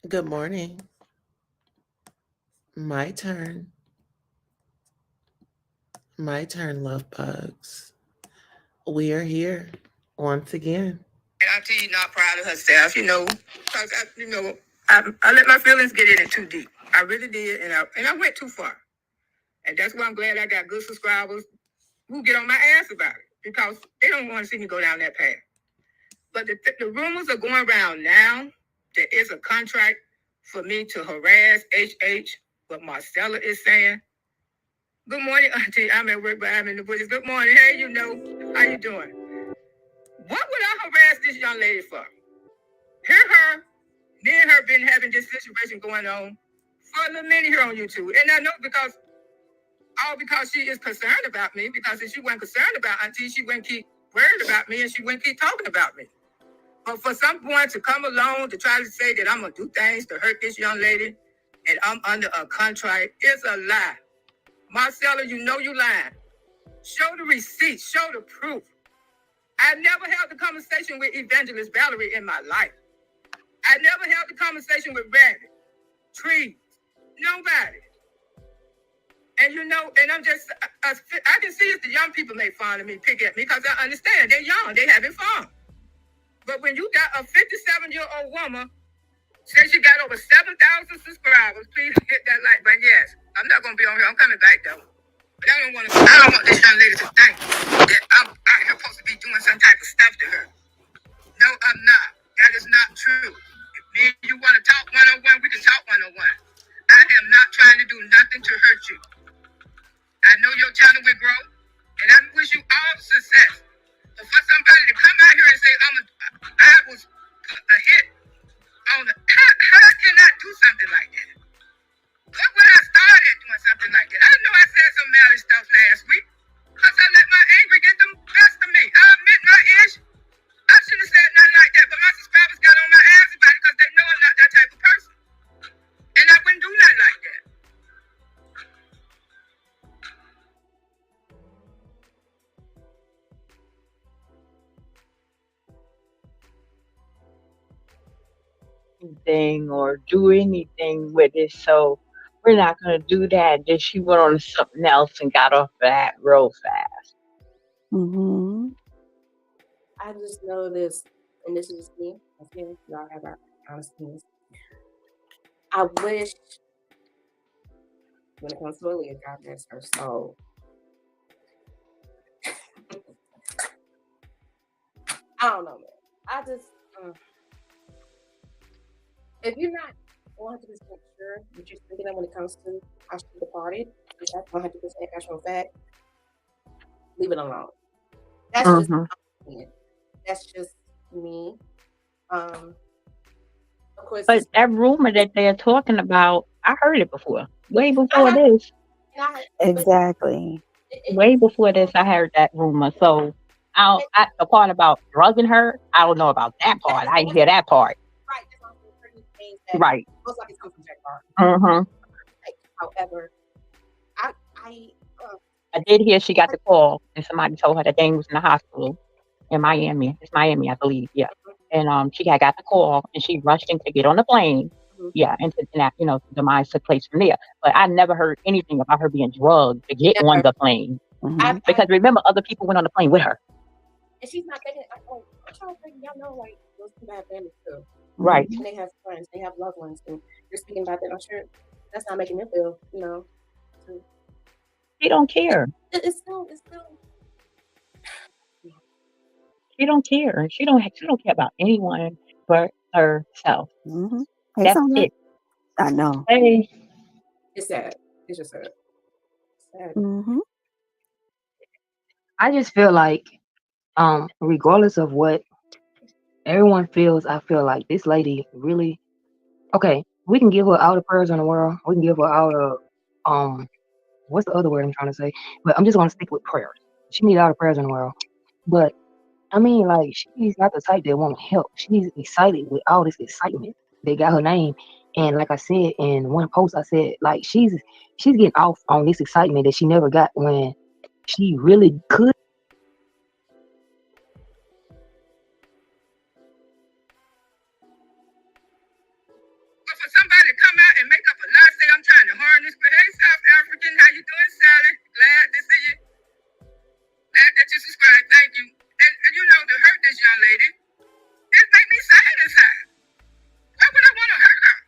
Good morning. My turn. My turn, love bugs. We are here once again. And Auntie not proud of herself, because I let my feelings get in it too deep. I really did, and I went too far. And that's why I'm glad I got good subscribers who get on my ass about it because they don't want to see me go down that path. But the rumors are going around now. There is a contract for me to harass HH. What Marcella is saying. Good morning, Auntie. I'm at work, but I'm in the bushes. Good morning. Hey, how you doing? What would I harass this young lady for? Hear her. Me and her been having this situation going on for a little minute here on YouTube. And I know because she is concerned about me, because if she wasn't concerned about Auntie, she wouldn't keep worried about me and she wouldn't keep talking about me. But for someone to come along to try to say that I'm going to do things to hurt this young lady and I'm under a contract is a lie. Marcella, you know you lying. Show the receipts, show the proof. I never held a conversation with Evangelist Valerie in my life. I never held a conversation with Rabbit, Tree, nobody. And I'm just, I can see if the young people make fun of me, pick at me, because I understand they're young, they having fun. But when you got a 57-year-old woman, say she got over 7,000 subscribers, please hit that like button. Yes, I'm not going to be on here. I'm coming back, though. But I don't want this young lady to think that I'm out here supposed to be doing some type of stuff to her. No, I'm not. That is not true. If me and you want to talk one-on-one, we can talk one-on-one. I am not trying to do nothing to hurt you. I know your channel will grow, and I wish you all success. But for somebody to come out here and say I was put a hit on how can I do something like that? What would I start at doing something like that? I know I said some naughty stuff last week because I let my anger get the best of me. I admit my issue. I shouldn't have said nothing like that, but my subscribers got on my ass about it because they know I'm not that type of person. And I wouldn't do nothing like that. Anything or do anything with it. So we're not going to do that. Then she went on to something else and got off of that real fast. Mm-hmm. I just know this, and this is me. I feel y'all have our honest opinions. I wish, when it comes to Aaliyah, God bless her soul. I don't know, man. I just, if you're not 100% sure what you're thinking of when it comes to how she departed, if that's 100% actual fact, leave it alone. That's just my opinion. That's just me. Of course, But that rumor that they're talking about, I heard it before. Way before this. Exactly. Way before this, I heard that rumor. So the part about drugging her, I don't know about that part. I didn't hear that part. Right. That's also certain things that Right. most likely come from Jack Barr. However, I did hear she got the call and somebody told her that Dane was in the hospital in Miami. It's Miami, I believe. Yeah. And she had got the call and she rushed in to get on the plane. Yeah, and that, demise took place from there. But I never heard anything about her being drugged to get on the plane. Because remember, other people went on the plane with her. And she's not thinking, I'm trying to think, y'all know, like, those people have families too. Right. And they have friends, they have loved ones, and you're speaking about that. I'm sure that's not making them feel, She don't care. It's still. She don't care. She don't care about anyone but herself. Hey, that's it. I know. Hey. It's sad. It's just sad. I just feel like, regardless of what everyone feels, I feel like this lady really, okay, we can give her all the prayers in the world. We can give her all the, what's the other word I'm trying to say? But I'm just going to stick with prayers. She needs all the prayers in the world. But, I mean, like, she's not the type that won't help. She's excited with all this excitement. They got her name. And like I said in one post, I said, like, she's getting off on this excitement that she never got when she really could. somebody come out and make up a lie, say I'm trying to harm this, but hey, South African, how you doing, Sally? Glad to see you. Glad that you subscribed. Thank you. And you know, to hurt this young lady, it make me sad inside. Why would I want to hurt her?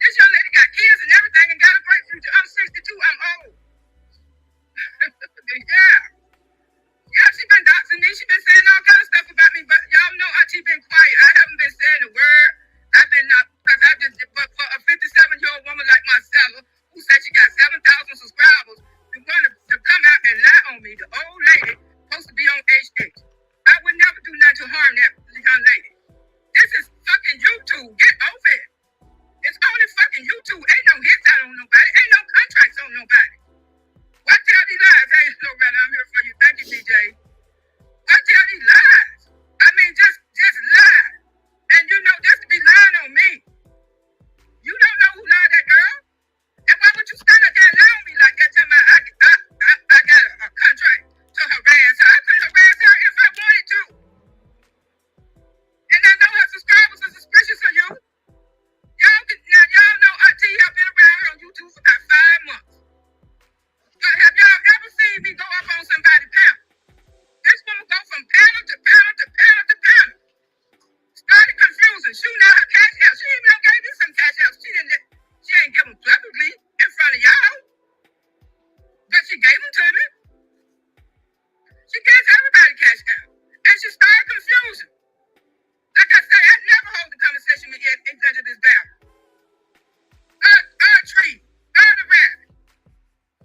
This young lady got kids and everything and got a great future. I'm 62. I'm old. Yeah, she been doxing me. She been saying all kind of stuff about me, but y'all know Auntie been quiet. I haven't been saying a word. I've been not, because I just, but for a 57-year-old woman like Marcella, who said she got 7,000 subscribers, who wanted to come out and lie on me, the old lady, supposed to be on HH. I would never do nothing to harm that young lady. This is fucking YouTube. Get over it. It's only fucking YouTube. Ain't no hits out on nobody. Ain't no contracts on nobody. Why tell these lies? Hey, Loretta, I'm here for you. Thank you, DJ. Why tell these lies? I mean, just lie. And you know, just to be lying on me. You don't know who lied that girl? And why would you stand up there and lie on me like that? Tell me I got a contract to harass her. I couldn't harass her if I wanted to. And I know her subscribers are suspicious of you. Y'all know Auntie, I've been around here on YouTube for about 5 months. But have y'all ever seen me go up on somebody's panel? This woman go from panel to panel to panel to panel. Started confusing, shooting out her cash out. She even gave me some cash outs. She ain't give them publicly in front of y'all. But she gave them to me. She gives everybody cash out. And she started confusing. Like I say, I never hold the conversation with yet in front of this battle. Tree, the rabbit,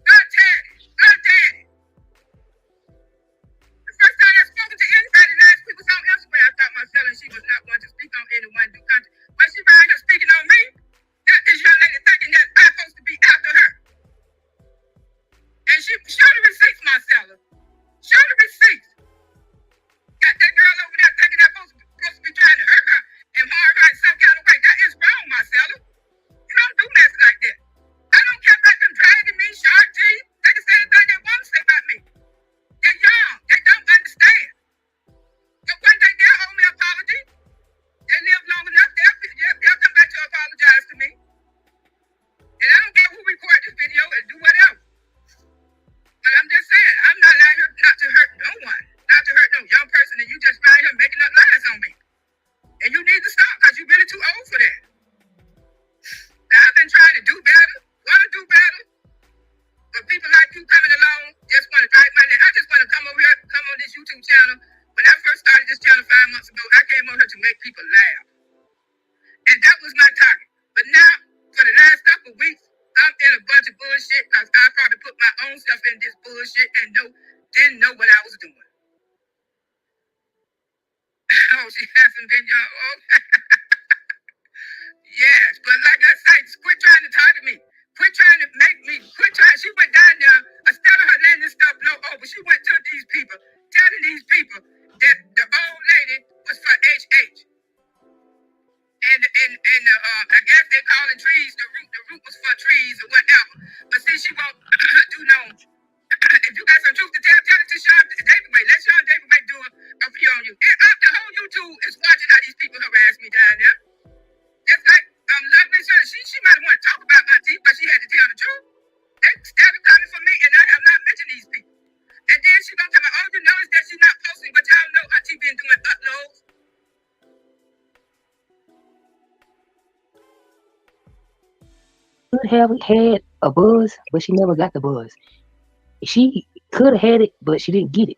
Teddy, Daddy. The first time I spoke to anybody last week was on Instagram. I thought Marcella, she was not going to speak on anyone do country. But she right here speaking on me. That this young lady thinking that I'm supposed to be after her. And she show the receipts, Marcella. Show the receipts. Got that girl over there thinking I'm supposed to be trying to hurt her and harm her in some kind of way. That is wrong, Marcella. You don't do mess like that. I don't care about them dragging me, Shark G. They can say anything they want to say about me. They're young. They don't understand. But one day they'll owe me an apology. They live long enough. They'll come back to apologize to me. And I don't care who record this video and do whatever. But I'm just saying, I'm not out here not to hurt no one. Not to hurt no young person. And you just right here making up lies on me. And you need to stop because you're really too old for that. I've been trying to do better, want to do better, but people like you coming along just want to drag my name. I just want to come over here, come on this YouTube channel. When I first started this channel 5 months ago, I came on here to make people laugh. And that was my target. But now, for the last couple of weeks, I'm in a bunch of bullshit because I probably put my own stuff in this bullshit and didn't know what I was doing. Oh, she hasn't been young. Oh. Yes, but like I say, quit trying to talk to me. Quit trying to make me. Quit trying. She went down there, instead of her letting this stuff blow over, she went to these people, telling these people that the old lady was for HH. And I guess they calling trees, the root was for trees or whatever. But see, she won't do no. If you got some truth to tell it to Sean David Way. Let Sean David Way do a PR on you. The whole YouTube is watching how these people harass me down there. Just like Lovely said, she might want to talk about Auntie, but she had to tell the truth. They started coming for me, and I have not mentioned these people. And then she gonna tell me, oh, you notice that she's not posting, but y'all know Auntie been doing uploads. Could have had a buzz, but she never got the buzz. She could have had it, but she didn't get it.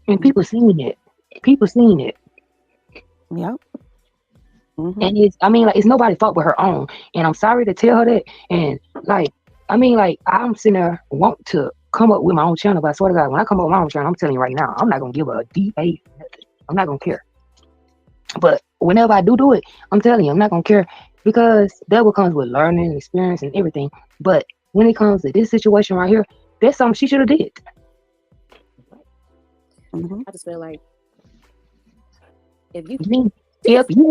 And people seen it. Yep. Mm-hmm. And it's nobody's fault but her own. And I'm sorry to tell her that. And I'm sitting there want to come up with my own channel, but I swear to God, when I come up with my own channel, I'm telling you right now, I'm not gonna give her a DA. I'm not gonna care. But whenever I do it, I'm telling you, I'm not gonna care, because that what comes with learning, experience, and everything. But when it comes to this situation right here, that's something she should have did. Mm-hmm. I just feel like if you didn't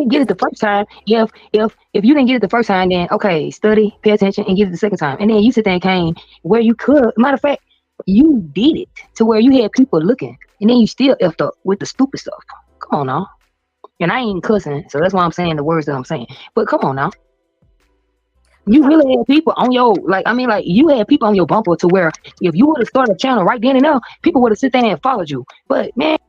get it the first time, if you didn't get it the first time, then okay, study, pay attention, and get it the second time. And then you sit there and came where you could. Matter of fact, you did it to where you had people looking, and then you still effed up with the stupid stuff. Come on now. And I ain't cussing, so that's why I'm saying the words that I'm saying. But come on now. You really had people on your you had people on your bumper to where if you would have started a channel right then and there, people would have sit there and followed you. But man,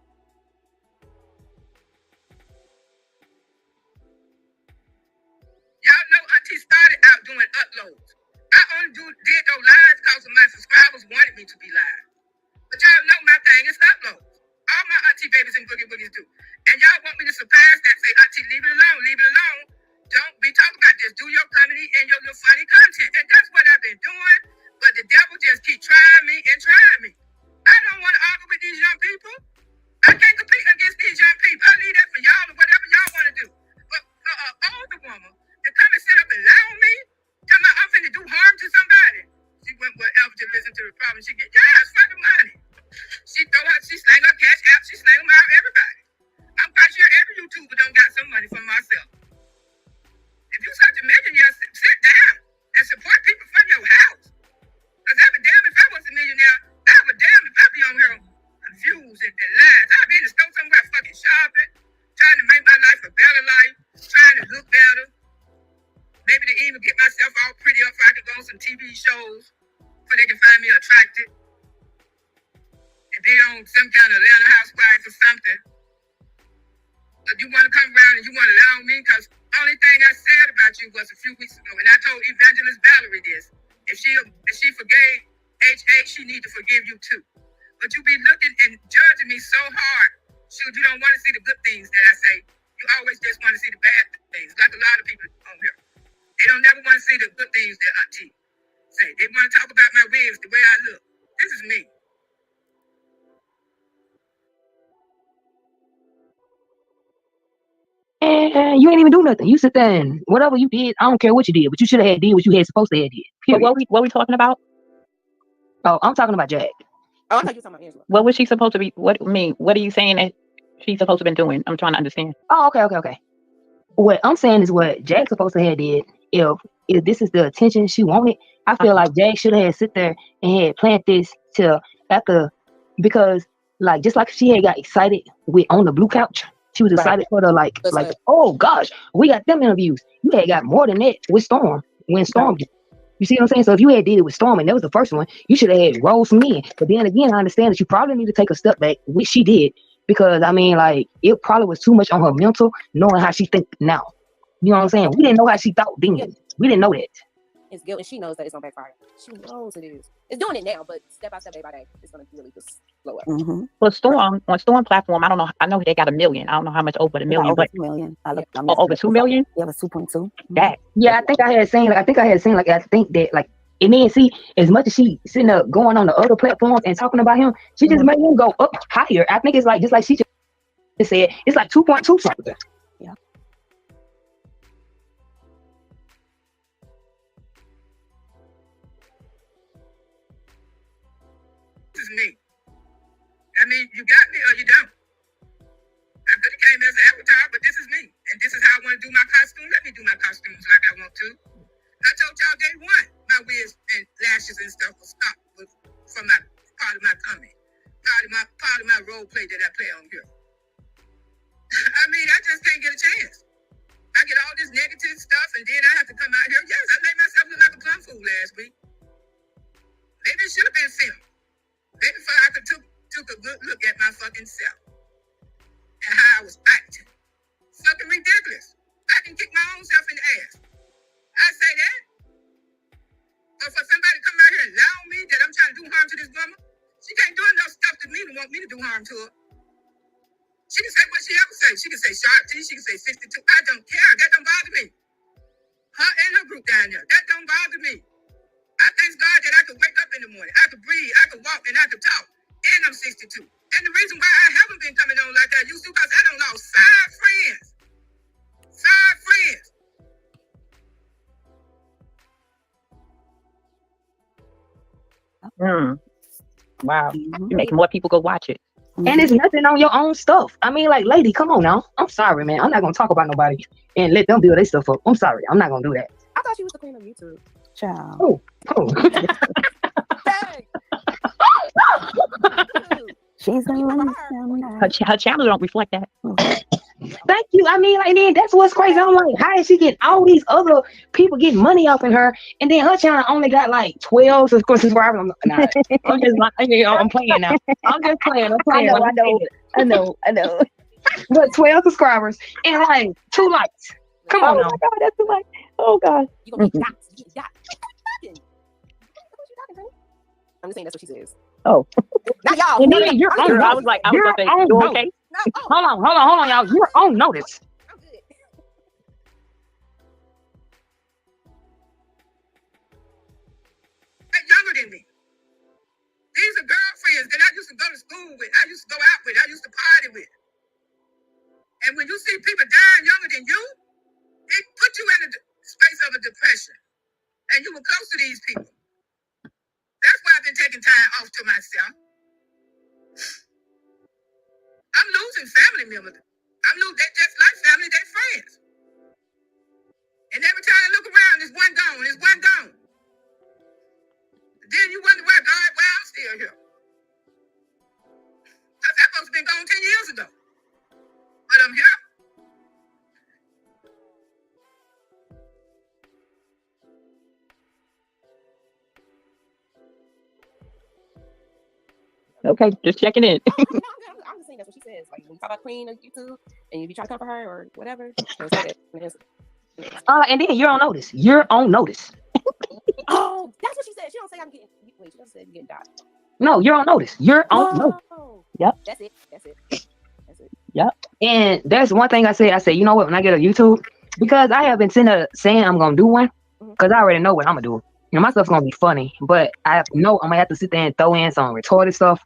Y'all know Auntie started out doing uploads. I only did those lives because my subscribers wanted me to be live. But y'all know my thing is uploads. All my auntie babies and boogie boogies do. And y'all want me to surpass that, say, Auntie, leave it alone, leave it alone. Don't be talking about this. Do your comedy and your little funny content. And that's what I've been doing. But the devil just keep trying me and trying me. I don't want to argue with these young people. I can't compete against these young people. I leave that for y'all or whatever y'all want to do. But for an older woman to come and sit up and lie on me, tell me I'm finna do harm to somebody. She went whatever to listen to the problem. She get, yeah, it's fucking money. She slang her cash app, she slang them out everybody. I'm quite sure every YouTuber don't got some money for myself. If you such a millionaire, sit down and support people from your house. Because I'd be damned if I was a millionaire. I'd be damned if I'd be on here confused and lies. I'd be in the store somewhere fucking shopping, trying to make my life a better life, trying to look better. Maybe to even get myself all pretty up so I can go on some TV shows so they can find me attractive. And be on some kind of Atlanta Housewives or something. But you want to come around and you want to lie on me because only thing I said about you was a few weeks ago, and I told Evangelist Valerie this. If she forgave HH, she need to forgive you too. But you be looking and judging me so hard, shoot, you don't want to see the good things that I say. You always just want to see the bad things, like a lot of people on here. They don't never want to see the good things that Auntie say. They want to talk about my wigs, the way I look. This is me. and you ain't even do nothing. You sit there and whatever you did, I don't care what you did, but you should have did what you had supposed to have did. But Period. what we talking about? Oh, I'm talking about Jack. Oh, I thought you were talking about Angela. What was she supposed to be? What are you saying that she's supposed to have been doing? I'm trying to understand. Oh, okay. What I'm saying is what Jack's supposed to have did. If this is the attention she wanted, I feel like Jack should have sit there and had planned this till after, because like just like she had got excited with on the blue couch, she was excited for the like oh gosh, we got them interviews. You had got more than that with Storm when Storm did. You see what I'm saying? So if you had did it with Storm and that was the first one, you should have had Rose from me. But then again, I understand that you probably need to take a step back, which she did, because I mean, like it probably was too much on her mental, knowing how she think now. You know what I'm saying? We didn't know how she thought then. We didn't know that. It's guilt, and she knows that it's gonna backfire. She knows it is. It's doing it now, but step by step, day by day, it's gonna really just blow up. Mm-hmm. Well, on Storm platform, I don't know. I know they got 1 million. I don't know how much over the million, but 2 million. over 2 million. Yeah, it was 2.2. That. Yeah, I think I had seen that like, and then see, as much as she sitting up going on the other platforms and talking about him, she just made him go up higher. I think it's like just like she just said, it's like 2.2 something. Yeah. This is me. I mean, you got me or you don't. I could have came as an avatar, but this is me. And this is how I want to do my costume. Let me do my costumes like I want to. I told y'all day one, my wigs and lashes and stuff will stop for my part of my comedy. Part of my role play that I play on here. I mean, I just can't get a chance. I get all this negative stuff and then I have to come out here. Yes, I made myself look like a plum fool last week. Maybe it should have been filmed. Maybe if I could took a good look at my fucking self and how I was acting. Fucking ridiculous. I can kick my own self in the ass. I say that. But for somebody to come out here and lie on me that I'm trying to do harm to this woman, she can't do enough stuff to me to want me to do harm to her. She can say what she ever say. She can say sharp T, she can say 62. I don't care. That don't bother me. Her and her group down there, that don't bother me. I thank God that I could wake up in the morning, I could breathe, I could walk, and I could talk. And I'm 62. And the reason why I haven't been coming on like I used to, because I done lost 5 friends. 5 friends. Wow. Mm-hmm. You make more people go watch it. And it's nothing on your own stuff. I mean, like, lady, come on now. I'm sorry, man. I'm not gonna talk about nobody and let them build their stuff up. I'm sorry. I'm not gonna do that. I thought she was the queen of YouTube. Child. Oh. Dang. She's the one. Her channel don't reflect that. Thank you. I mean, like, then that's what's crazy. I'm like, how is she getting all these other people getting money off of her, and then her channel only got like 12 subscribers? I'm just like, I'm playing now. I'm just playing. I'm playing. I know. But 12 subscribers and like 2 likes. Come on Oh now. my God, that's too much. Oh God. You gonna get dots. You get dots. What you talking, honey? I'm just saying that's what she says. Oh. Not y'all. And No, then you're on Girl, I was notice. like, I was You're gonna say, on you notice. okay? no, oh, Hold on, y'all. You're on notice. I'm good. They're younger than me. These are girlfriends that I used to go to school with. I used to go out with. I used to party with. And when you see people dying younger than you, it put you in a space of a depression. And you were close to these people. That's why I've been taking time off to myself. I'm losing family members. They just like family, they're friends. And every time I look around, there's one gone, there's one gone. Then you wonder why I'm still here. I'm supposed to be gone 10 years ago. But I'm here. Okay, just checking in. No, I'm just saying that's what she says. Like when you talk about Queen on YouTube and you try to comfort her or whatever, she'll say that. And then you're on notice. You're on notice. Oh, that's what she said. She don't say I'm getting. Wait, she doesn't say I'm getting dots. No, you're on notice. You're on notice. Yep. That's it. Yep. And that's one thing I said, you know what, when I get a YouTube, because I have been sitting there saying I'm gonna do one, because I already know what I'm gonna do. You know, my stuff's gonna be funny, but I know I'm gonna have to sit there and throw in some retarded stuff,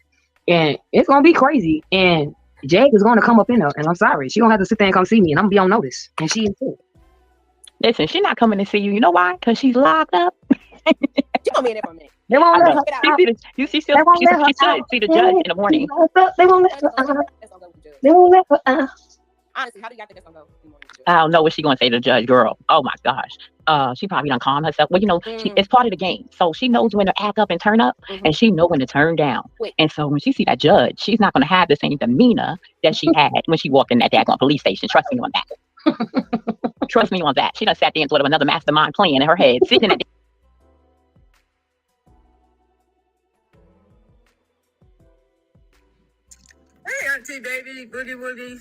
and it's gonna be crazy. And Jag is gonna come up in there, and I'm sorry, she gonna have to sit there and come see me, and I'm gonna be on notice. And she is too. Listen, she's not coming to see you. You know why? Because she's locked up. She gonna be in there for a minute. They won't let her She out. see the, you see still, They won't she let her should out. see the judge in the morning. They won't let her out. They won't let her out. Honestly, how do you think that's gonna go? I don't know what she's gonna say to the judge, girl. Oh my gosh. She probably done calm herself. Well, you know, it's part of the game. So she knows when to act up and turn up, and she know when to turn down. And so when she see that judge, she's not gonna have the same demeanor that she had when she walked in that daggone police station. Trust me on that. Trust me on that. She done sat there and thought of another mastermind plan in her head, sitting at Hey, Auntie Baby, Boogie Woogie.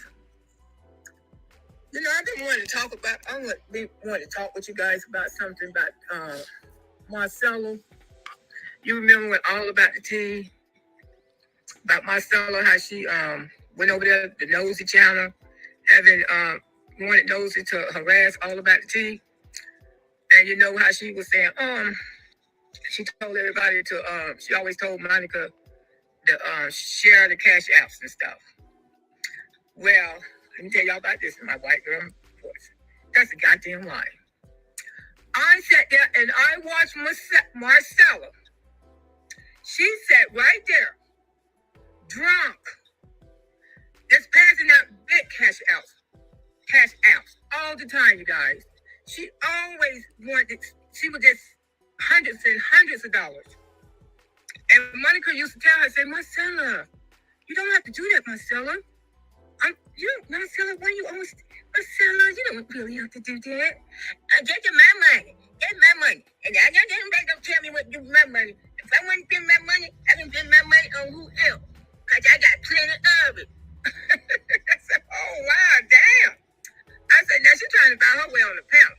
You know, I've been wanting to talk about, wanting to talk with you guys about something about Marcella. You remember when all about the tea? About Marcella, how she went over there, the Nosy channel, having wanted Nosy to harass all about the tea. And you know how she was saying, she told everybody to, she always told Monica to share the cash apps and stuff. Well, let me tell y'all about this in my white girl voice. That's a goddamn lie. I sat there and I watched Marcella. She sat right there, drunk, just passing out big cash apps all the time, you guys. She always wanted, she would just hundreds and hundreds of dollars. And Monica used to tell her, say, Marcella, you don't have to do that, Marcella. Marcella, why you always, Marcella, you don't really have to do that. Get my money. Get my money. And I don't tell me what to do with my money. If I want to spend my money, I can spend my money on who else. Because I got plenty of it. I said, oh, wow, damn. I said, now she's trying to buy her way on the panel.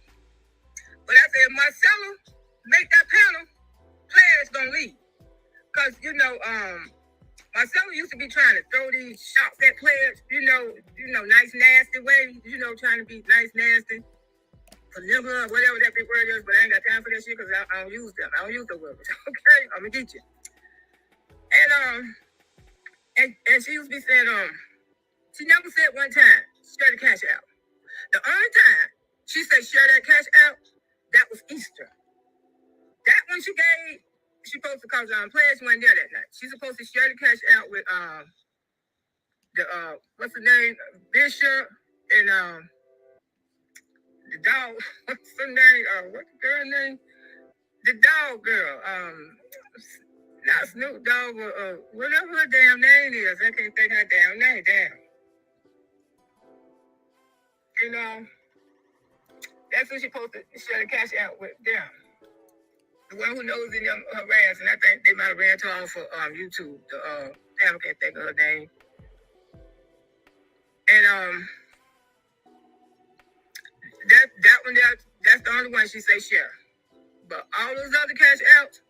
But I said, Marcella, make that panel, players gonna leave. Because, you know, Marcella used to be trying to throw these shots at players, you know, nice, nasty way, trying to be nice, nasty, vanilla, whatever that big word is, but I ain't got time for that shit because I don't use them. I don't use the words. Okay? I'm gonna get you. And she used to be saying, she never said one time, share the cash out. The only time she said share that cash out, that was Easter. That one she supposed to cause players weren't there that night. She's supposed to share the cash out with what's the name? Bishop and the dog, what's the name? What's the girl name? The dog girl. Not Snoop Dogg, whatever her damn name is. I can't think her damn name. Damn. And that's what she supposed to share the cash out with them. The one who knows in them her ass, and I think they might have ran to her for YouTube. I can't think of her name. And that one there, that's the only one she say share. But all those other cash outs,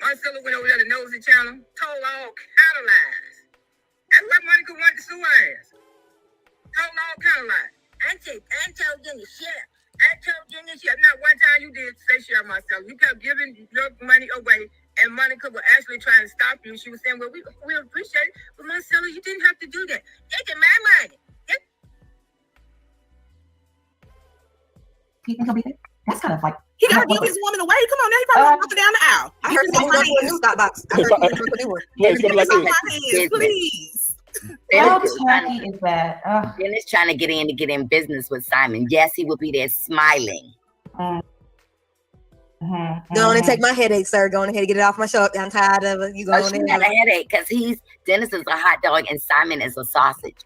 Marcella went over there to Nosy Channel, told all kind of lies. That's why Monica wanted to sue her ass. Told all kind of lies. I told them to share. I told them to share. Not one time you did say share, Marcella. You kept giving your money away, and Monica was actually trying to stop you. She was saying, well, we appreciate it. But Marcella, you didn't have to do that. Taking my money. You think he'll be there? That's kind of like He gotta give his woman away. Come on, now he probably walking down the aisle. I heard he's going to a new stock box. I heard he's going to a new one. Get this off my hands, Business. please. How tacky is that? Dennis trying to get in business with Simon. Yes, he will be there smiling. Go on and take my headache, sir. Go on ahead and get it off my shoulder. I'm tired of it. You go on She and got a headache because Dennis is a hot dog and Simon is a sausage.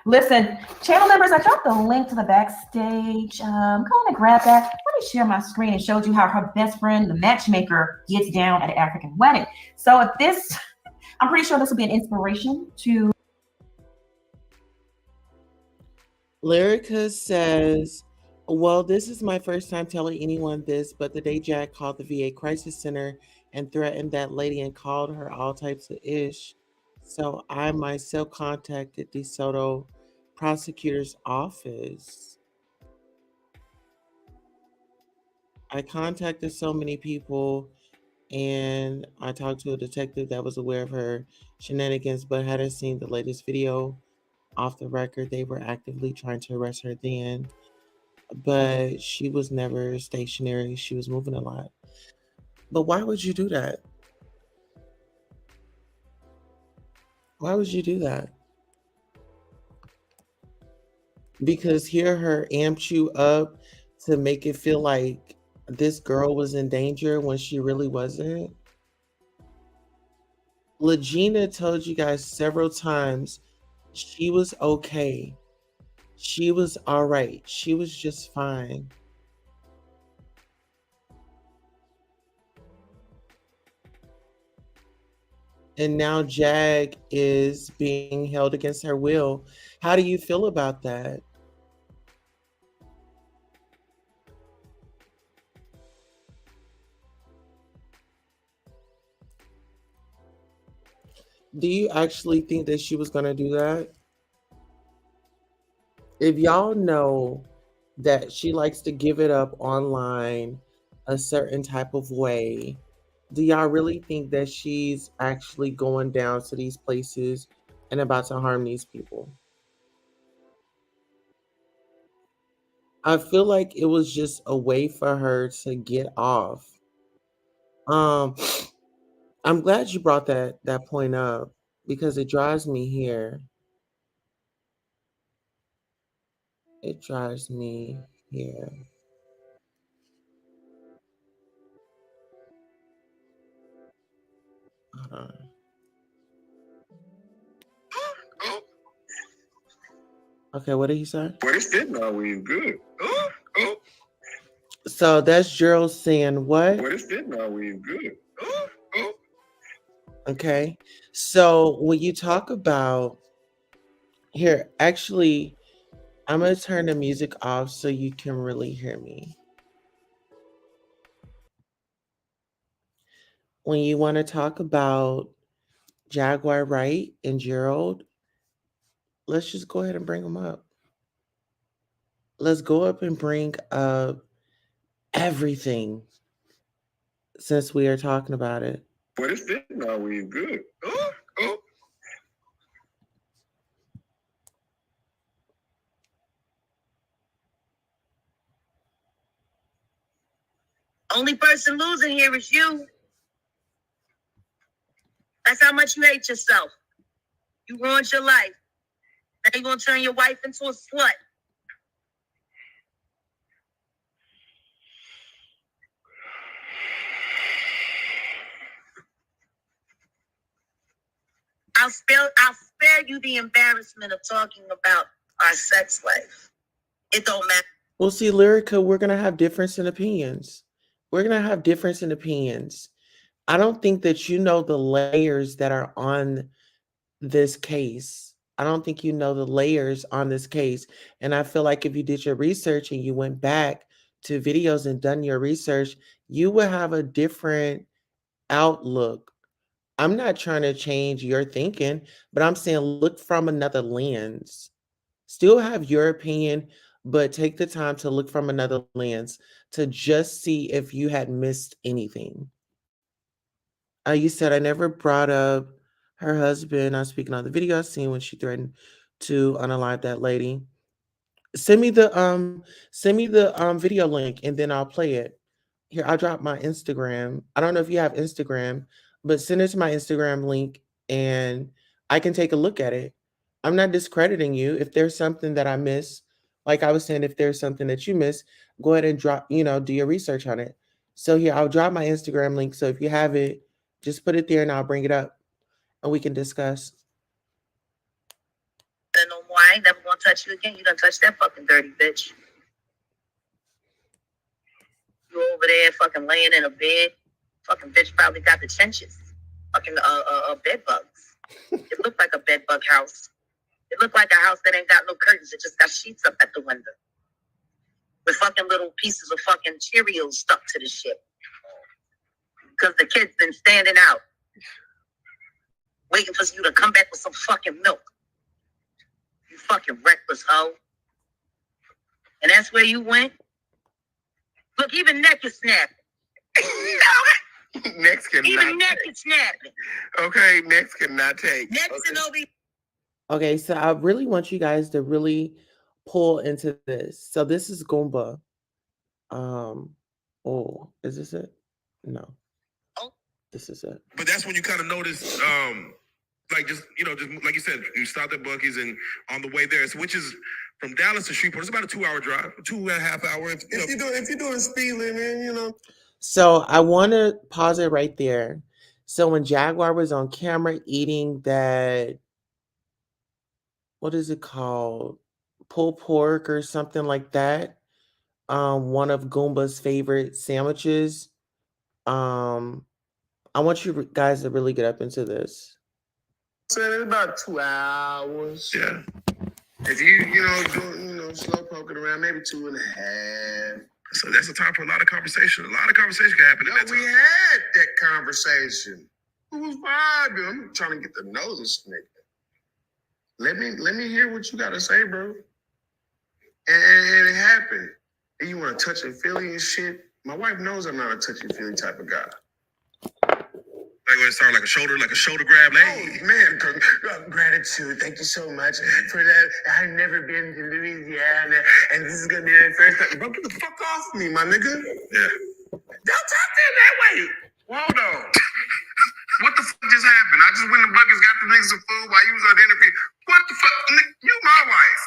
Listen, channel members, I dropped the link to the backstage. Go on and grab that. Let me share my screen and show you how her best friend, the matchmaker, gets down at an African wedding. So if this, I'm pretty sure this will be an inspiration to. Lyrica says, well, this is my first time telling anyone this, but the day Jack called the VA Crisis Center and threatened that lady and called her all types of ish. So I myself contacted DeSoto prosecutor's office. I contacted so many people, and I talked to a detective that was aware of her shenanigans but hadn't seen the latest video. Off the record, they were actively trying to arrest her then, but she was never stationary. She was moving a lot. But why would you do that? Why would you do that? Because hear her amp you up to make it feel like this girl was in danger when she really wasn't. Legina told you guys several times she was okay. She was all right. She was just fine. And now Jag is being held against her will. How do you feel about that? Do you actually think that she was going to do that? If y'all know that she likes to give it up online a certain type of way, do y'all really think that she's actually going down to these places and about to harm these people? I feel like it was just a way for her to get off. I'm glad you brought that point up because it drives me here. It drives me here. Hold on. Okay, what did he say? But it's fitting always good. So that's Gerald saying what? But it's fitting always good. Okay. So when you talk about here, actually, I'm going to turn the music off so you can really hear me. When you want to talk about Jaguar Wright and Gerald, let's just go ahead and bring them up. Let's go up and bring up everything since we are talking about it. But it's fitting always good. Only person losing here is you. That's how much you hate yourself. You ruined your life. Now you're going to turn your wife into a slut. I'll spare you the embarrassment of talking about our sex life. It don't matter. Well, see, Lyrica, we're gonna have difference in opinions. We're gonna have difference in opinions. I don't think that you know the layers that are on this case. I don't think you know the layers on this case. And I feel like if you did your research and you went back to videos and done your research, you would have a different outlook. I'm not trying to change your thinking, but I'm saying look from another lens. Still have your opinion, but take the time to look from another lens to just see if you had missed anything. You said I never brought up her husband. I'm speaking on the video I seen when she threatened to unalive that lady. Send me the video link and then I'll play it. Here, I'll drop my Instagram. I don't know if you have Instagram, but send it to my Instagram link and I can take a look at it. I'm not discrediting you. If there's something that I miss, like I was saying, if there's something that you miss, go ahead and do your research on it. So here, I'll drop my Instagram link. So if you have it, just put it there and I'll bring it up and we can discuss. No more. I ain't never gonna touch you again. You done touched that fucking dirty bitch. You over there fucking laying in a bed. Fucking bitch probably got the trenches. Fucking bed bugs. It looked like a bed bug house. It looked like a house that ain't got no curtains. It just got sheets up at the window. With fucking little pieces of fucking Cheerios stuck to the shit. Because the kid's been standing out. Waiting for you to come back with some fucking milk. You fucking reckless hoe. And that's where you went? Look, even neck is snapping. Next cannot. Even neck is snapping. Okay, next cannot take. Next and over. Okay, so I really want you guys to really pull into this. So this is Goomba. Oh, is this it? No. Oh. This is it. But that's when you kind of notice, like just like you said, you stopped at Buc-ee's and on the way there, which is from Dallas to Shreveport, it's about a 2-hour drive, 2.5 hours. If you're doing speed limit, So I want to pause it right there. So when Jaguar was on camera eating that, what is it called? Pulled pork or something like that. One of Goomba's favorite sandwiches. I want you guys to really get up into this. So it's about 2 hours. Yeah. If you doing slow poking around, maybe 2.5. So that's the time for a lot of conversation. A lot of conversation can happen. We had that conversation. Who was vibing? I'm trying to get to know this nigga. Let me hear what you gotta say, bro. And it happened. And you want to touch and feely and shit. My wife knows I'm not a touchy feely type of guy. Like when it started like a shoulder grab. Oh man, gratitude. Thank you so much for that. I've never been to Louisiana, and this is gonna be the first time. Bro, get the fuck off me, my nigga. Yeah. Don't talk to him that way. Hold on. What the fuck just happened? I just went to Buc-ee's, got the niggas some food while you was on the interview. What the fuck? You my wife.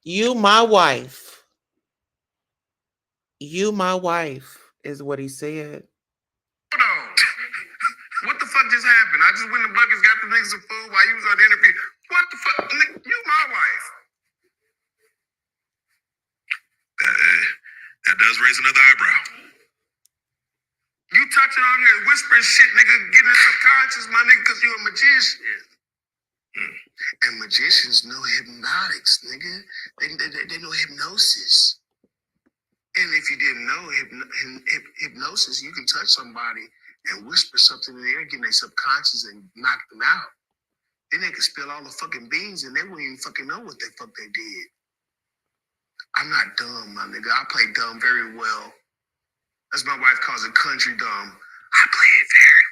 You my wife. You my wife is what he said. Hold on. What the fuck just happened? I just went to Buc-ee's, got the niggas some food while you was on the interview. What the fuck? You my wife. That does raise another eyebrow. You touching on here, whispering shit, nigga, getting in subconscious, my nigga, because you a magician. And magicians know hypnotics, nigga. They know hypnosis. And if you didn't know hypnosis, you can touch somebody and whisper something in their ear, get in their subconscious and knock them out. Then they can spill all the fucking beans and they won't even fucking know what the fuck they did. I'm not dumb, my nigga. I play dumb very well. As my wife calls it, country dumb. I play it very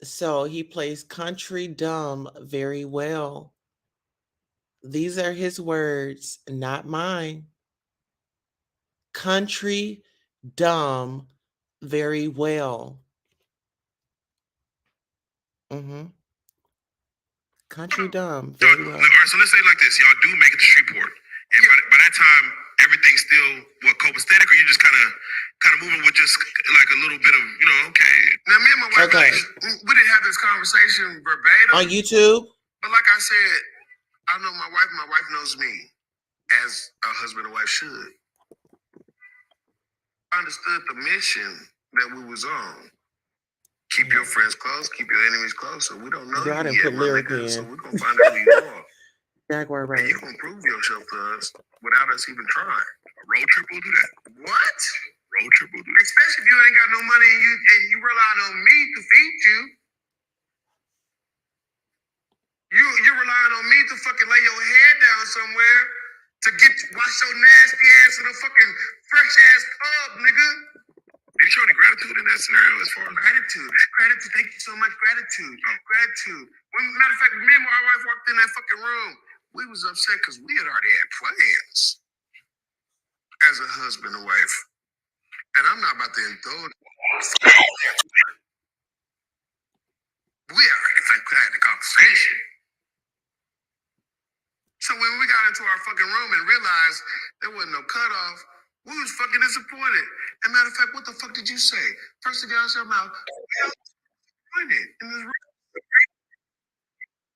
well. So he plays country dumb very well. These are his words, not mine. Country dumb very well. Country dumb very well. All right, so let's say it like this. Y'all do make it to Shreveport. And by that time, everything's still copacetic, or you just kind of moving with just like a little bit of okay. Now me and my wife, we didn't have this conversation verbatim on YouTube. But like I said, I know my wife. My wife knows me as a husband and wife should. I understood the mission that we was on. Keep your friends close, keep your enemies close. So we don't know Girl, I you didn't yet, put my lyric nigga. in. So we're gonna find out who you are. Jaguar, right? And you gonna prove yourself to us without us even trying. A road trip will do that. What? Road trip will do that. Especially if you ain't got no money and you relying on me to feed you. You're relying on me to fucking lay your head down somewhere to wash your nasty ass in a fucking fresh ass tub, nigga. Did you show any gratitude in that scenario as far as gratitude? Thank you so much. Gratitude. Matter of fact, me and my wife walked in that fucking room. We was upset because we had already had plans as a husband and wife. And I'm not about to indulge. We already had the conversation. So when we got into our fucking room and realized there wasn't no cutoff, we was fucking disappointed. And matter of fact, what the fuck did you say? First thing y'all said about, we disappointed in this room.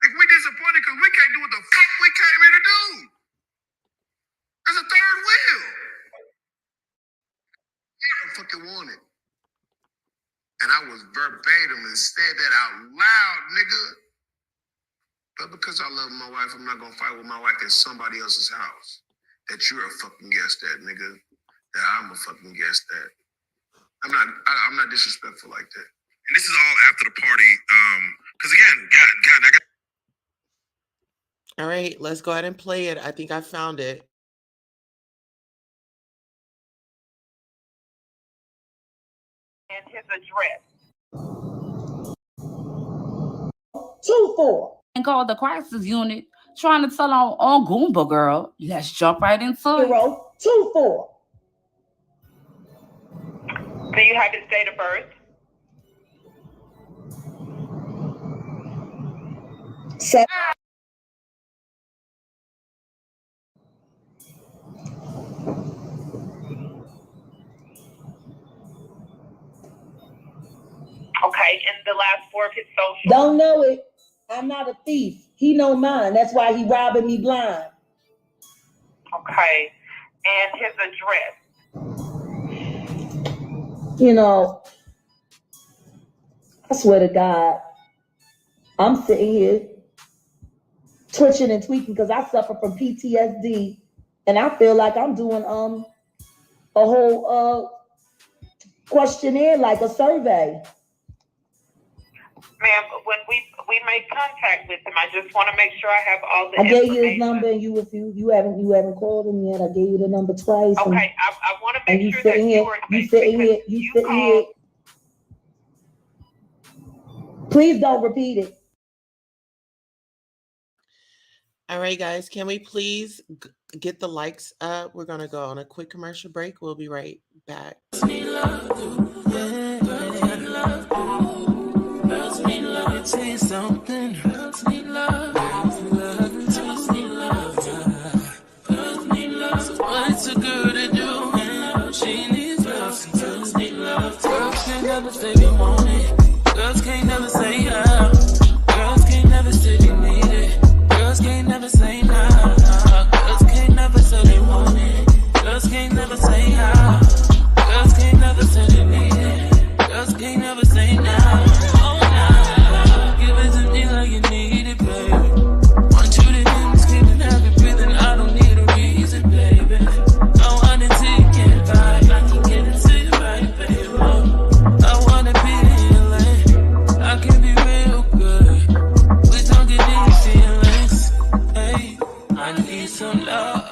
Like, we disappointed because we can't do what the fuck we came here to do. There's a third wheel. I don't fucking want it. And I was verbatim and said that out loud, nigga. But because I love my wife, I'm not gonna fight with my wife in somebody else's house. That you're a fucking guest at, nigga. That I'm a fucking guest at. I'm not disrespectful like that. And this is all after the party. Because again, God, I got. All right, let's go ahead and play it. I think I found it. And his address. 2-4. And call the crisis unit trying to tell on Goomba girl. Let's jump right into it. 2-4. Do you have his date of birth? Okay, and the last four of his social. Don't know it. I'm not a thief. He know mine. That's why he robbing me blind. Okay, and his address. You know, I swear to God, I'm sitting here twitching and tweaking because I suffer from PTSD, and I feel like I'm doing a whole questionnaire, like a survey. Ma'am, when we make contact with him, I just want to make sure I have all the I information. gave you his number and you refused. You haven't called him yet. I gave you the number twice. Okay, I want to make sure that you sitting here. Please don't repeat it. All right, guys, can we please get the likes up? We're going to go on a quick commercial break. We'll be right back. Say something. Girls need love. Girls need love. Girls need love. So what's a girl to do? She needs love. Girls need love. Girls can't never say they want it. Girls can't never say how. Girls can't never say they need it. Girls can't never say nah. Girls can't never say they want it. Girls can't never say how. Girls can't never say they need it. Girls can't never say nah. Like you need it, baby. Want you to hear me screaming, have it breathing. I don't need a reason, baby. I want it till you can't buy. I can get it to you right, baby. I wanna be in your lane. I can be real good. Please don't get any feelings. Hey, I need some love.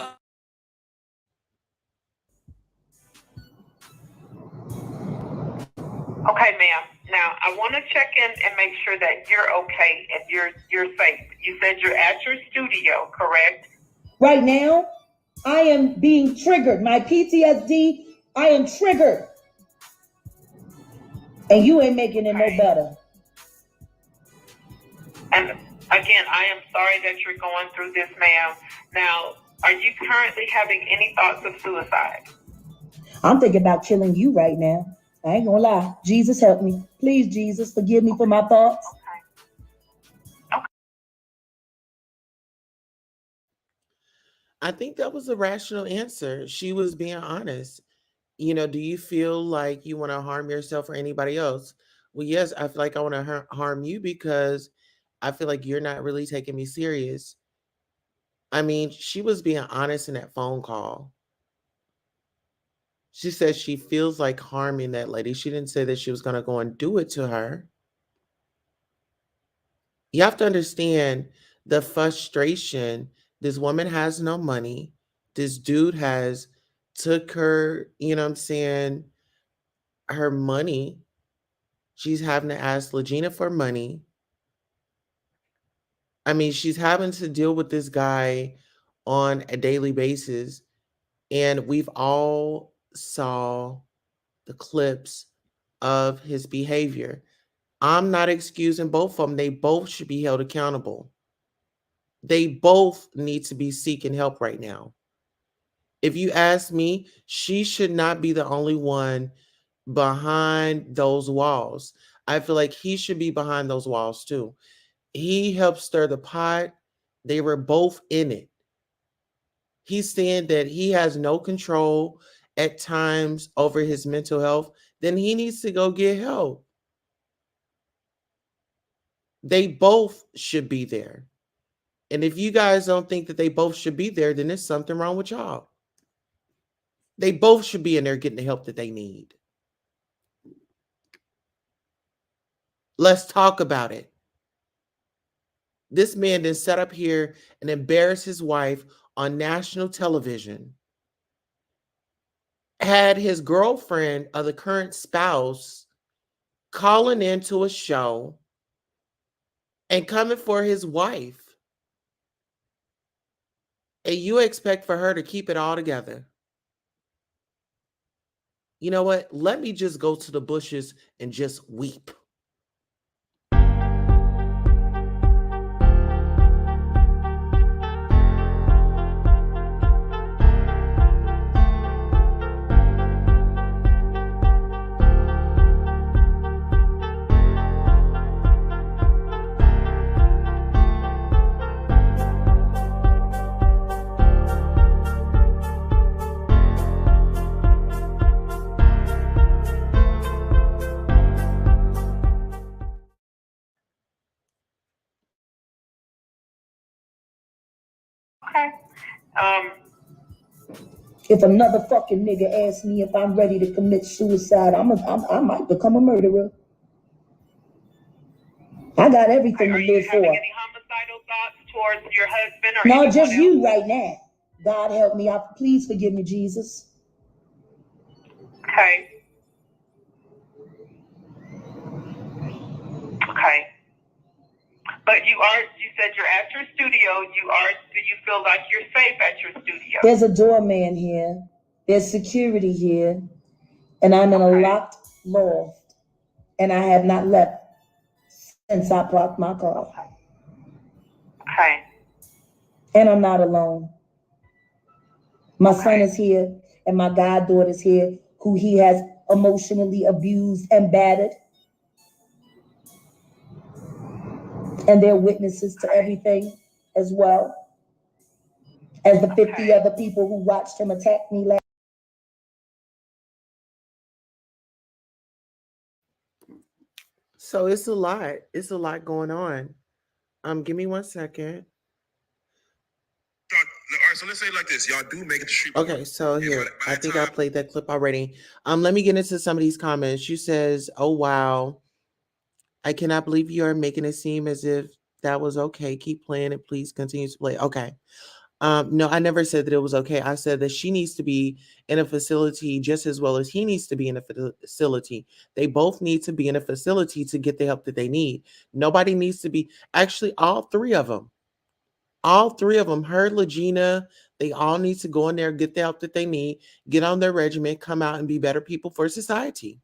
Okay, ma'am. Now, I want to check in and make sure that you're okay and you're safe. You said you're at your studio, correct? Right now, I am being triggered. My PTSD, I am triggered. And you ain't making it no better. And again, I am sorry that you're going through this, ma'am. Now, Are you currently having any thoughts of suicide? I'm thinking about killing you right now. I ain't gonna lie. Jesus, help me. Please, Jesus, forgive me for my thoughts. I think that was a rational answer. She was being honest. You know, do you feel like you want to harm yourself or anybody else? Well, yes, I feel like I want to harm you because I feel like you're not really taking me serious. I mean, she was being honest in that phone call. She said she feels like harming that lady. She didn't say that she was going to go and do it to her. You have to understand the frustration. This woman has no money. This dude has took her, you know what I'm saying, her money. She's having to ask Legina for money. I mean, she's having to deal with this guy on a daily basis. And we've all saw the clips of his behavior. I'm not excusing both of them. They both should be held accountable. They both need to be seeking help right now. If you ask me, she should not be the only one behind those walls. I feel like he should be behind those walls too. He helped stir the pot. They were both in it. He's saying that he has no control at times over his mental health. Then he needs to go get help. They both should be there. And if you guys don't think that they both should be there, then there's something wrong with y'all. They both should be in there getting the help that they need. Let's talk about it. This man then sat up here and embarrassed his wife on national television. Had his girlfriend or the current spouse calling into a show and coming for his wife. And you expect for her to keep it all together. You know what? Let me just go to the bushes and just weep. Okay. If another fucking nigga asks me if I'm ready to commit suicide, I might become a murderer. I got everything to live for. Any homicidal thoughts towards your husband or No, just you right now. God help me. Please forgive me, Jesus. Okay. Okay. But you said you're at your studio. Do you feel like you're safe at your studio? There's a doorman here. There's security here. And I'm in a locked loft. And I have not left since I parked my car. Okay. And I'm not alone. My son is here and my goddaughter's here, who he has emotionally abused and battered. And they're witnesses to everything as well as the 50 other people who watched him attack me last. So it's a lot. It's a lot going on. Give me 1 second. All right, so let's say it like this. Y'all do make it to Shreveport. Okay, so here, I think I played that clip already. Let me get into some of these comments. She says, "Oh wow, I cannot believe you are making it seem as if that was okay. Keep playing it, please. Continue to play." Okay. No, I never said that it was okay. I said that she needs to be in a facility just as well as he needs to be in a facility. They both need to be in a facility to get the help that they need. Nobody needs to be, actually, all three of them, her, Legina, they all need to go in there, get the help that they need, get on their regimen, come out and be better people for society.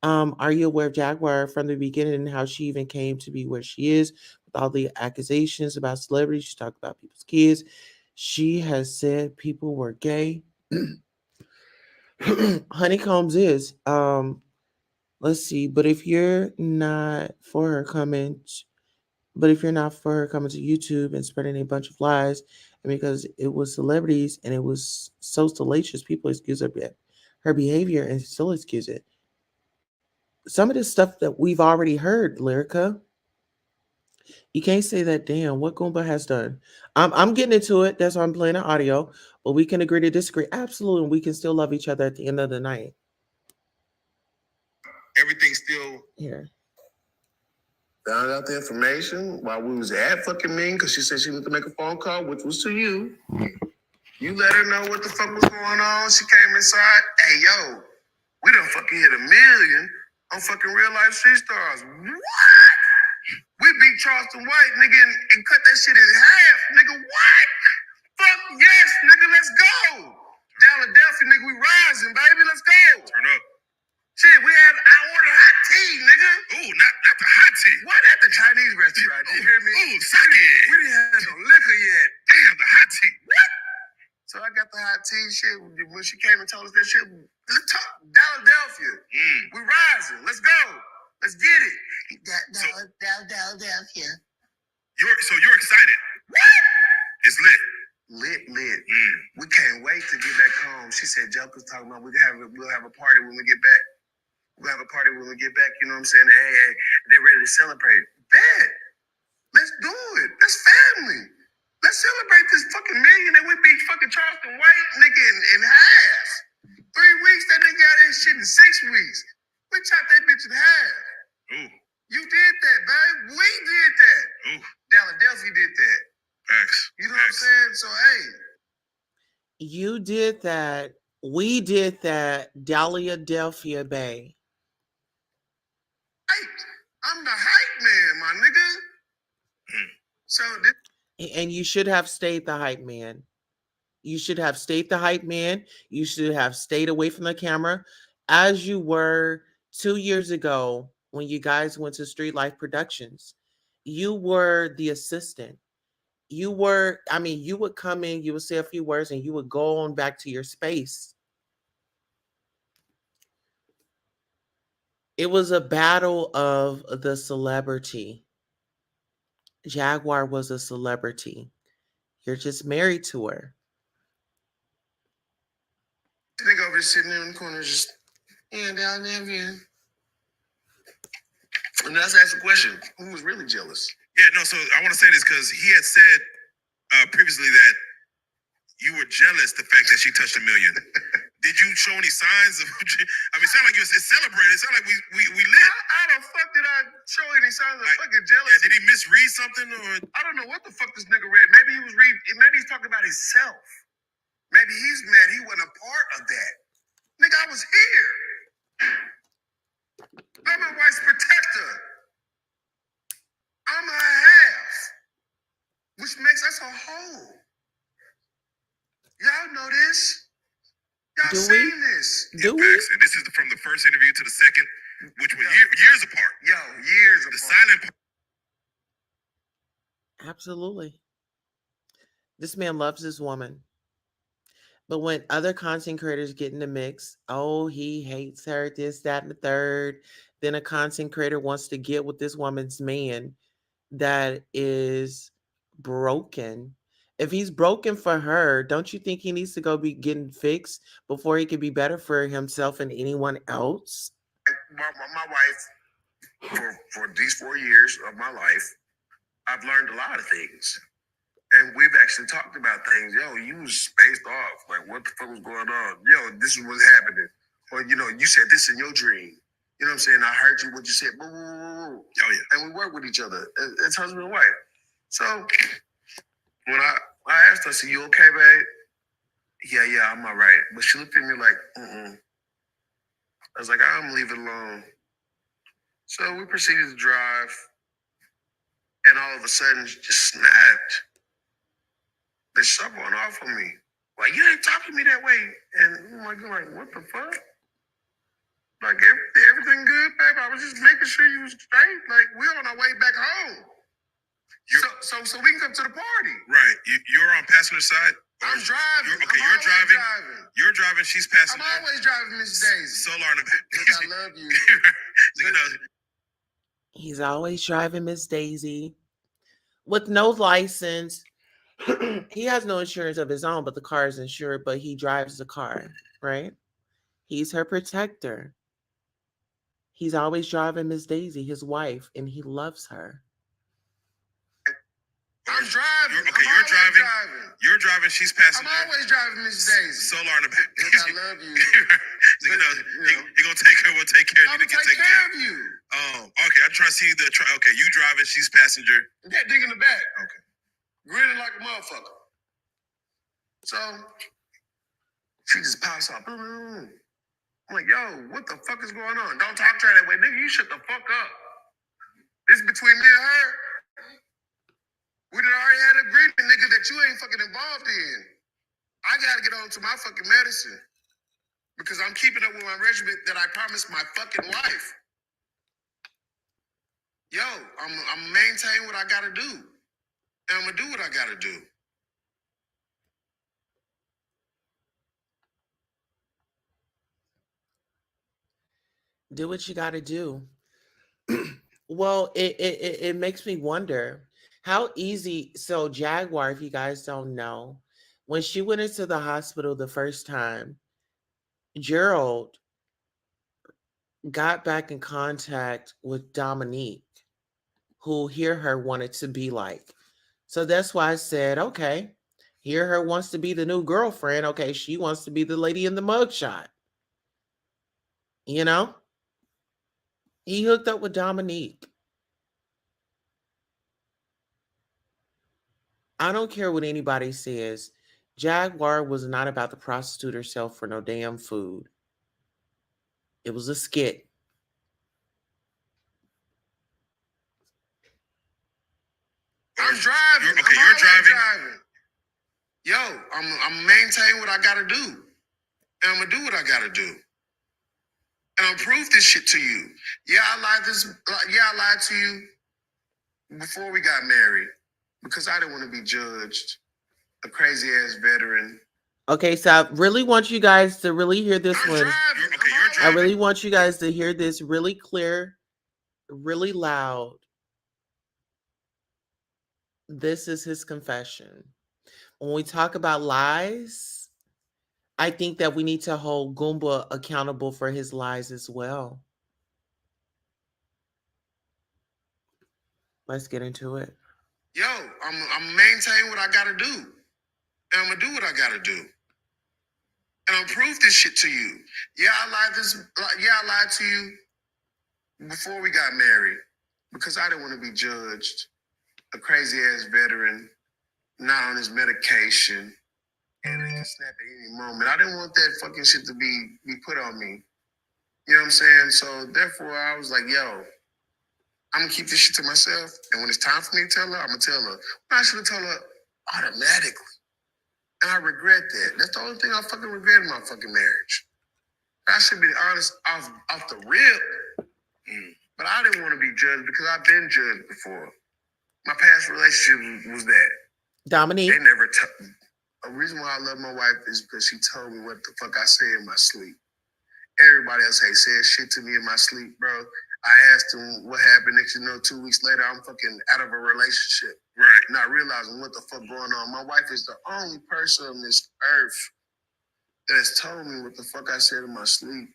Are you aware of Jaguar from the beginning and how she even came to be where she is with all the accusations about celebrities? She talked about people's kids. She has said people were gay. Honeycombs is. Let's see. But if you're not for her coming, but if you're not for her coming to YouTube and spreading a bunch of lies, and because it was celebrities and it was so salacious, people excuse her behavior and still excuse it. Some of this stuff that we've already heard, Lyrica. You can't say that. Damn, what Goomba has done. I'm getting into it. That's why I'm playing the audio. But we can agree to disagree. Absolutely, and we can still love each other at the end of the night. Everything's still here. Found out the information while we was at fucking Ming because she said she wanted to make a phone call, which was to you. You let her know what the fuck was going on. She came inside. Hey, yo, we done fucking hit 1 million on fucking Real Life Street Stars. What? We beat Charleston White, nigga, and cut that shit in half, nigga. What? Fuck yes, nigga, let's go. Philadelphia, nigga, we rising, baby, let's go. Turn up. Shit, I ordered hot tea, nigga. Ooh, not the hot tea. What? At the Chinese restaurant, you hear me? Ooh, sake. We didn't have no liquor yet. Damn, the hot tea. What? So I got the hot tea shit. When she came and told us that shit, let's talk. Philadelphia. We rising. Let's go. Let's get it. Philadelphia. So you're excited. What? It's lit. Lit. We can't wait to get back home. She said Joker's talking about we'll have a party when we get back. We'll have a party when we get back, you know what I'm saying? Hey, they're ready to celebrate. Bet. Let's do it. That's family. Let's celebrate this fucking million that we beat fucking Charleston White, nigga, in half. 3 weeks, that nigga got that shit in 6 weeks. We chopped that bitch in half. Ooh. You did that, babe. We did that. Ooh. Philadelphia did that. Facts. You know what I'm saying? So, hey. You did that. We did that. Philadelphia Bay. I'm the hype man, my nigga. So and you should have stayed the hype man. You should have stayed the hype man. You should have stayed away from the camera as you were 2 years ago when you guys went to Street Life Productions. You were the assistant. You would come in, you would say a few words, and you would go on back to your space. It was a battle of the celebrity. Jaguar was a celebrity. You're just married to her. The nigga over there sitting there in the corner just, down there. And let's ask the question, who was really jealous? Yeah, no, so I want to say this because he had said previously that you were jealous the fact that she touched 1 million. Did you show any signs of? I mean, it sounded like you were celebrating. It sounded like we lit. How the fuck did I show any signs of fucking jealousy? Yeah, did he misread something or? I don't know what the fuck this nigga read. Maybe he's talking about himself. Maybe he's mad he wasn't a part of that. Nigga, I was here. I'm my wife's protector. I'm her half, which makes us a whole. Y'all know this. Y'all seen this. Do we? And this is from the first interview to the second, which were years apart. Years apart. The silent part. Absolutely. This man loves his woman. But when other content creators get in the mix, oh, he hates her, this, that, and the third. Then a content creator wants to get with this woman's man that is broken. If he's broken for her, don't you think he needs to go be getting fixed before he can be better for himself and anyone else? My wife, for these 4 years of my life, I've learned a lot of things. And we've actually talked about things. Yo, you was spaced off. Like, what the fuck was going on? Yo, this is what's happening. Or, you said this in your dream. You know what I'm saying? I heard you, what you said. Boo, boo, boo, boo. Oh, yeah. And we work with each other. It's husband and wife. So, when I asked her, I said, you okay, babe? Yeah, I'm all right. But she looked at me like, I was like, I'm gonna leave it alone. So we proceeded to drive. And all of a sudden, she just snapped. They shut one off on me. Like, you ain't talking to me that way. And I'm like, what the fuck? Like, everything good, babe? I was just making sure you was straight. Like, we're on our way back home. So we can come to the party. Right. You're on passenger passenger side? I'm driving. You're driving. You're driving. She's passenger. I'm always driving, Miss Daisy. Solar in the back. I love you. So, you know, He's always driving Miss Daisy with no license. He has no insurance of his own, but the car is insured, but he drives the car, right? He's her protector. He's always driving Miss Daisy, his wife, and he loves her. I'm driving. you're driving. You're driving. She's passenger. I'm always driving, Miss Daisy. Solar in the back. I love you. So, you know, you're gonna take her. We'll take care of you. I'm gonna take care of you. Oh, okay. I'm trying to see the. Okay, you driving. She's passenger. That dig in the back. Okay. Grinning like a motherfucker. So she just pops up. I'm like, yo, what the fuck is going on? Don't talk to her that way, nigga. You shut the fuck up. This is between me and her. We done already had an agreement, nigga, that you ain't fucking involved in. I gotta get on to my fucking medicine because I'm keeping up with my regimen that I promised my fucking wife. Yo, I'm maintain what I gotta do, and I'm gonna do what I gotta do. Do what you got to do. Well, it makes me wonder how easy. So Jaguar, if you guys don't know, when she went into the hospital the first time, Gerald got back in contact with Dominique, who Hear Her wanted to be like. So that's why I said, okay, Hear Her wants to be the new girlfriend. Okay, she wants to be the lady in the mugshot. You know? He hooked up with Dominique. I don't care what anybody says. Jaguar was not about to prostitute herself for no damn food. It was a skit. I'm driving. Okay, you're driving. Yo, I'm maintain what I gotta do, and I'm gonna do what I gotta do, and I'm prove this shit to you. Yeah, I lied to you before we got married because I didn't want to be judged, a crazy ass veteran. Okay, so I really want you guys to really hear this one. You're I driving. really want you guys to hear this really clear, really loud. This is his confession. When we talk about lies, I think that we need to hold Goomba accountable for his lies as well. Let's get into it. Yo, I'm maintain what I gotta do, and I'm gonna do what I gotta do, and I'm prove this shit to you. Yeah, I lied to you before we got married because I didn't want to be judged, a crazy ass veteran, not on his medication, and it can snap at any moment. I didn't want that fucking shit to be put on me. You know what I'm saying? So therefore, I was like, yo, I'm gonna keep this shit to myself, and when it's time for me to tell her, I'm gonna tell her. I should have told her automatically, and I regret that. That's the only thing I fucking regret in my fucking marriage. I should be honest off the rip, but I didn't want to be judged because I've been judged before. My past relationship was that. Dominique. They never a reason why I love my wife is because she told me what the fuck I say in my sleep. Everybody else said shit to me in my sleep, bro. I asked him what happened. Next, 2 weeks later, I'm fucking out of a relationship. Right. Not realizing what the fuck going on. My wife is the only person on this earth that has told me what the fuck I said in my sleep,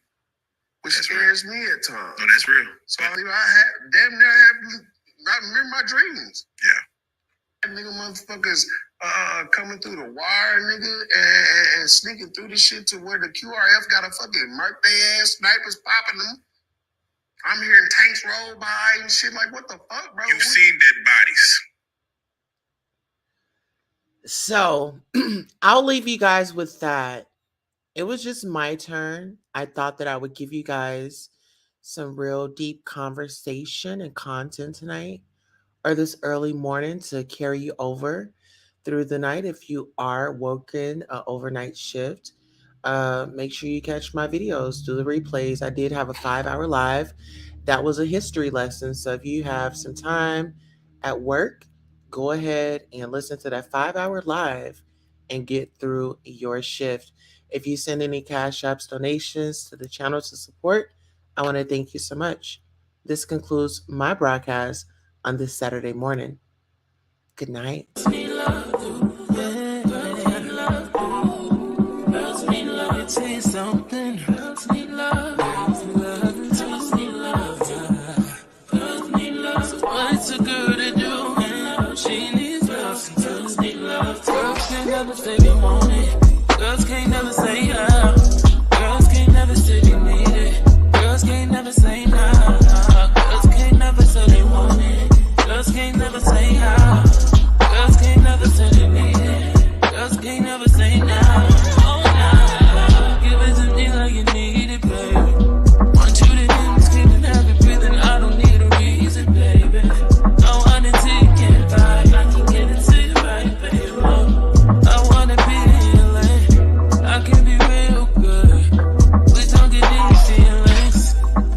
which scares me at times. No, that's real. So I remember my dreams. Yeah. Nigga, motherfuckers coming through the wire, nigga, and sneaking through this shit to where the QRF got a fucking mark their ass, snipers popping them. I'm hearing tanks roll by and shit. Like, what the fuck, bro? You've seen dead bodies. So I'll leave you guys with that. It was just my turn. I thought that I would give you guys some real deep conversation and content tonight or this early morning to carry you over through the night. If you are working an overnight shift, make sure you catch my videos, do the replays. I did have a 5-hour live. That was a history lesson. So if you have some time at work, go ahead and listen to that 5-hour live and get through your shift. If you send any Cash Apps donations to the channel to support, I want to thank you so much. This concludes my broadcast on this Saturday morning. Good night. What's a girl to do? She needs love, sometimes need love. Girls can't never say they want it. Girls can't never say yeah.